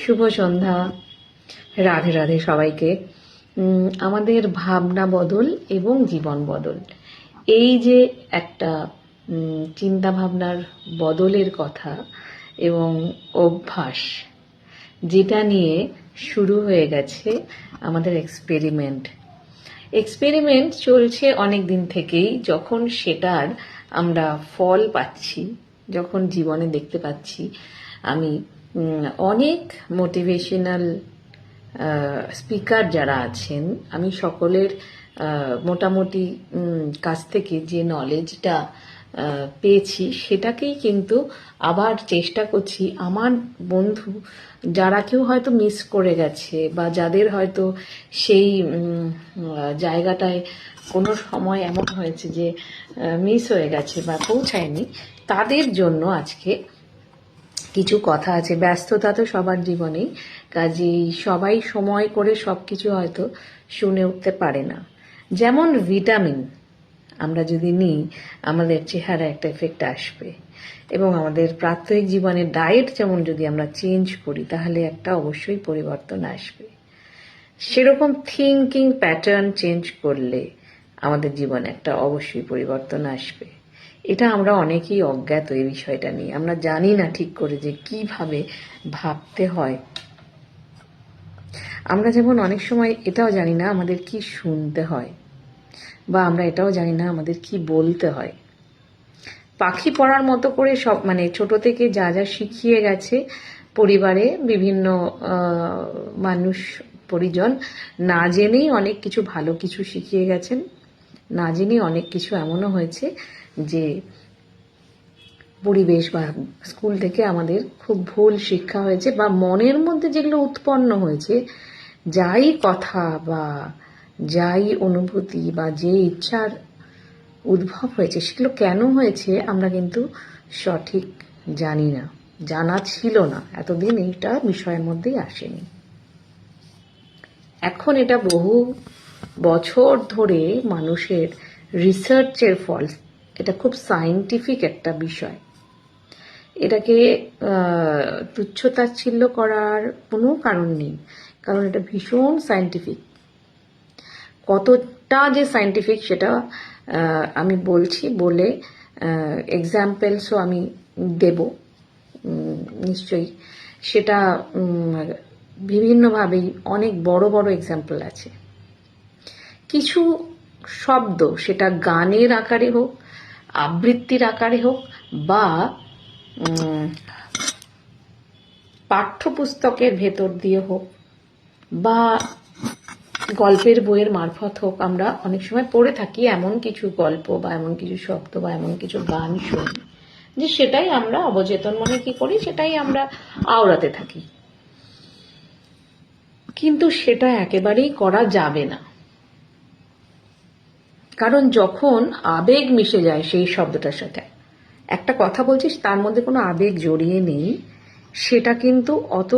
শুভ সন্ধ্যা। রাধে রাধে সবাইকে। আমাদের ভাবনা বদল এবং জীবন বদল, এই যে একটা চিন্তা ভাবনার বদলের কথা এবং অভ্যাস, যেটা নিয়ে শুরু হয়ে গেছে আমাদের এক্সপেরিমেন্ট চলছে অনেক দিন থেকেই। যখন সেটার আমরা ফল পাচ্ছি, যখন জীবনে দেখতে পাচ্ছি, আমি অনেক মোটিভেশনাল স্পিকার যারা আছেন, আমি সকলের মোটামুটি কাছ থেকে যে নলেজটা পেয়েছি সেটাকেই কিন্তু আবার চেষ্টা করছি আমার বন্ধু যারা কেউ হয়তো মিস করে গেছে বা যাদের হয়তো সেই জায়গাটায় কোনো সময় এমন হয়েছে যে মিস হয়ে গেছে বা পৌঁছায়নি, তাদের জন্য আজকে কিছু কথা আছে। ব্যস্ততা তো সবার জীবনেই, কাজেই সবাই সময় করে সবকিছু হয়তো শুনে উঠতে পারে না। যেমন ভিটামিন আমরা যদি নিই, আমাদের চেহারা একটা এফেক্ট আসবে, এবং আমাদের প্রাত্যহিক জীবনের ডায়েট যেমন যদি আমরা চেঞ্জ করি, তাহলে একটা অবশ্যই পরিবর্তন আসবে। সেরকম থিঙ্কিং প্যাটার্ন চেঞ্জ করলে আমাদের জীবনে একটা অবশ্যই পরিবর্তন আসবে। এটা আমরা অনেকেই অজ্ঞাত এই বিষয়টা নিয়ে, আমরা জানি না ঠিক করে যে কিভাবে ভাবতে হয়। আমরা যেমন অনেক সময় এটাও জানি না আমাদের কি শুনতে হয়, বা আমরা এটাও জানি না আমাদের কি বলতে হয়। পাখি পড়ার মতো করে সব ছোট থেকে যা যা শিখিয়ে গেছে পরিবারে বিভিন্ন মানুষ পরিজন, না জেনেই অনেক কিছু ভালো কিছু শিখিয়ে গেছেন, না জেনেই অনেক কিছু এমনও হয়েছে যে পরিবেশ বা স্কুল থেকে আমাদের খুব ভুল শিক্ষা হয়েছে, বা মনের মধ্যে যেগুলো উৎপন্ন হয়েছে, যাই কথা বা যাই অনুভূতি বা যে ইচ্ছার উদ্ভব হয়েছে, সেগুলো কেন হয়েছে আমরা কিন্তু সঠিক জানি না, জানা ছিল না এতদিন, এইটা বিষয়ের মধ্যেই আসেনি। এখন এটা বহু বছর ধরে মানুষের রিসার্চের ফল, এটা খুব সায়েন্টিফিক একটা বিষয়। এটাকে তুচ্ছতাচ্ছিল্য করার কোনো কারণ নেই, কারণ এটা ভীষণ সায়েন্টিফিক। কতটা যে সায়েন্টিফিক সেটা আমি বলছি, বলে এক্সাম্পলসও আমি দেব নিশ্চয়ই। সেটা বিভিন্নভাবেই অনেক বড় বড় এক্সাম্পল আছে। কিছু শব্দ, সেটা গানের আকারে হোক, আবৃত্তির আকারে হোক, বা পাঠ্যপুস্তকের ভেতর দিয়ে হোক, বা গল্পের বইয়ের মারফত হোক, আমরা অনেক সময় পড়ে থাকি এমন কিছু গল্প বা এমন কিছু শব্দ বা এমন কিছু গান শুনি যে সেটাই আমরা অবচেতন মনে কি করি, সেটাই আমরা আওড়াতে থাকি। কিন্তু সেটা একেবারেই করা যাবে না, কারণ যখন আবেগ মিশে যায় সেই শব্দটার সাথে, একটা কথা বলছিস তার মধ্যে কোনো আবেগ জড়িয়ে নেই, সেটা কিন্তু অত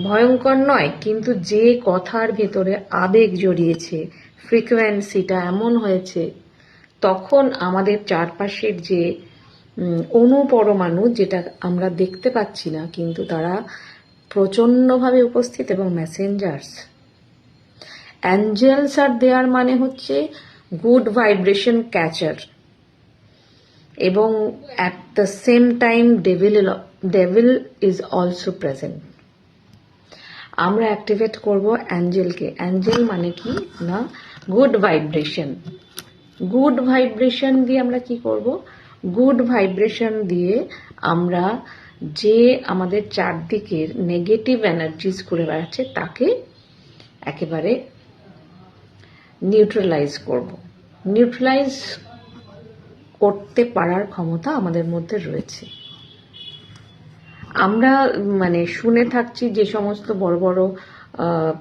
ভয়ঙ্কর নয়। কিন্তু যে কথার ভেতরে আবেগ জড়িয়েছে, ফ্রিকোয়েন্সিটা এমন হয়েছে, তখন আমাদের চারপাশের যে অণুপরমাণু, যেটা আমরা দেখতে পাচ্ছি না কিন্তু তারা প্রচণ্ডভাবে উপস্থিত, এবং মেসেঞ্জার্স, অ্যাঞ্জেলস আর দেয়ার, মানে হচ্ছে গুড ভাইব্রেশন ক্যাচার, এবং at the same time devil is also present. আমরা অ্যাক্টিভেট করব অ্যাঞ্জেলকে। অ্যাঞ্জেল মানে কি না, গুড ভাইব্রেশন। গুড ভাইব্রেশন দিয়ে আমরা কি করব, গুড ভাইব্রেশন দিয়ে আমরা যে আমাদের চারদিকের নেগেটিভ এনার্জিস করে বেড়াচ্ছে তাকে একেবারে নিউট্রালাইজ করব। নিউট্রালাইজ করতে পারার ক্ষমতা আমাদের মধ্যে রয়েছে। আমরা শুনে থাকছি যে সমস্ত বড় বড়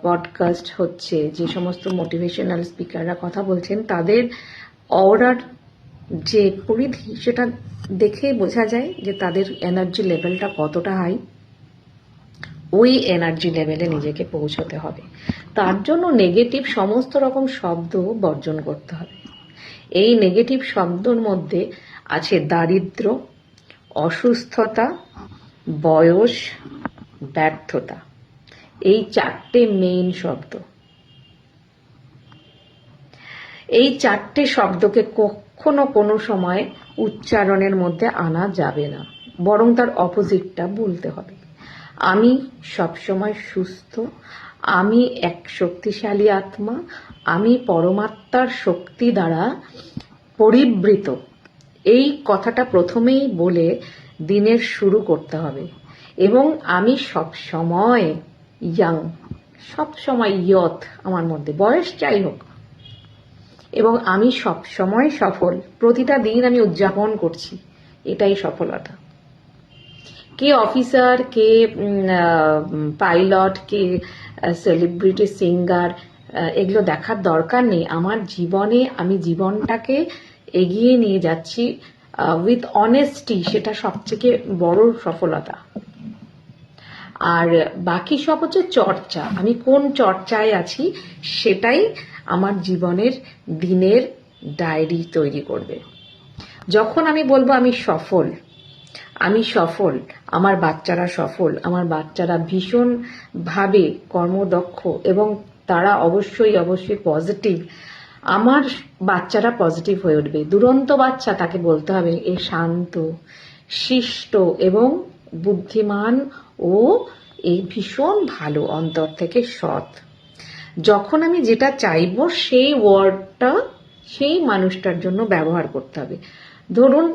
পডকাস্ট হচ্ছে, যে সমস্ত মোটিভেশনাল স্পিকাররা কথা বলছেন, তাদের অরার যে পরিধি, সেটা দেখে বোঝা যায় যে তাদের এনার্জি লেভেলটা কতটা হাই। ওই এনার্জি লেভেলে নিজেকে পৌঁছতে হবে, তার জন্য নেগেটিভ সমস্ত রকম শব্দ বর্জন করতে হবে। এই নেগেটিভ শব্দর মধ্যে আছে দারিদ্র, অসুস্থতা, বয়স, ব্যর্থতা। এই 4টে মেইন শব্দ। এই 4টে শব্দকে কখনো কোনো সময় উচ্চারণের মধ্যে আনা যাবে না, বরং তার অপোজিটটা বলতে হবে। আমি সবসময় সুস্থ, আমি এক শক্তিশালী আত্মা, আমি পরমাত্মার শক্তি দ্বারা পরিবৃত। এই কথাটা প্রথমেই বলে দিনের শুরু করতে হবে। এবং আমি সবসময় ইয়াং, সবসময় ইয়থ আমার মধ্যে, বয়স যাই হোক। এবং আমি সবসময় সফল, প্রতিটা দিন আমি উদযাপন করছি, এটাই সফলতা। কে অফিসার, কে পাইলট, কে সেলিব্রিটি, সিঙ্গার, এগুলো দেখার দরকার নেই। আমার জীবনে আমি জীবনটাকে এগিয়ে নিয়ে যাচ্ছি উইথ অনেস্টি, সেটা সবথেকে বড় সফলতা। আর বাকি সব হচ্ছে চর্চা। আমি কোন চর্চায় আছি সেটাই আমার জীবনের দিনের ডায়েরি তৈরি করবে। যখন আমি বলবো আমি সফল, আমি সফল, আমার বাচ্চারা সফল, আমার বাচ্চারা ভীষণভাবে কর্মদক্ষ এবং তারা অবশ্যই পজিটিভ, আমার বাচ্চারা পজিটিভ হয়ে উঠবে। দুরন্ত বাচ্চা, তাকে বলতে হবে এ শান্ত, শিষ্ট এবং বুদ্ধিমান ও এই ভীষণ ভালো, অন্তর থেকে সৎ। যখন আমি যেটা চাইবো সেই ওয়ার্ডটা সেই মানুষটার জন্য ব্যবহার করতে হবে। ধরুন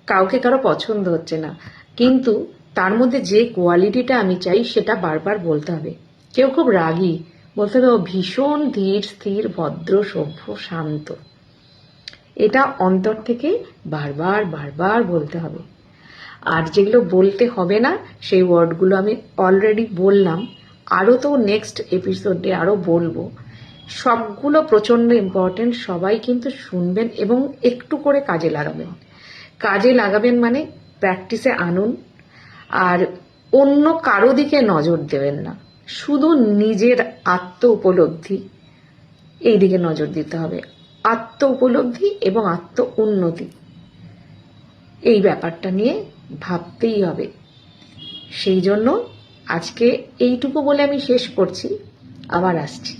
কাউকে কারো পছন্দ হচ্ছে না, কিন্তু তার মধ্যে যে কোয়ালিটিটা আমি চাই সেটা বারবার বলতে হবে। কেউ খুব রাগী, বলতে হবে ও ভীষণ ধীর, স্থির, ভদ্র, সভ্য, শান্ত। এটা অন্তর থেকে বারবার বারবার বলতে হবে। আর যেগুলো বলতে হবে না সেই ওয়ার্ডগুলো আমি অলরেডি বললাম, আরও তো নেক্সট এপিসোডে আরও বলবো। সবগুলো প্রচণ্ড ইম্পর্টেন্ট, সবাই কিন্তু শুনবেন এবং একটু করে কাজে লাগাবেন। কাজে লাগাবেন মানে প্র্যাকটিসে আনুন, আর অন্য কারো দিকে নজর দেবেন না, শুধু নিজের আত্ম উপলব্ধি এই দিকে নজর দিতে হবে। আত্ম উপলব্ধি এবং আত্ম উন্নতি, এই ব্যাপারটা নিয়ে ভাবতেই হবে। সেই জন্য আজকে এইটুকু বলে আমি শেষ করছি, আবার আসছি।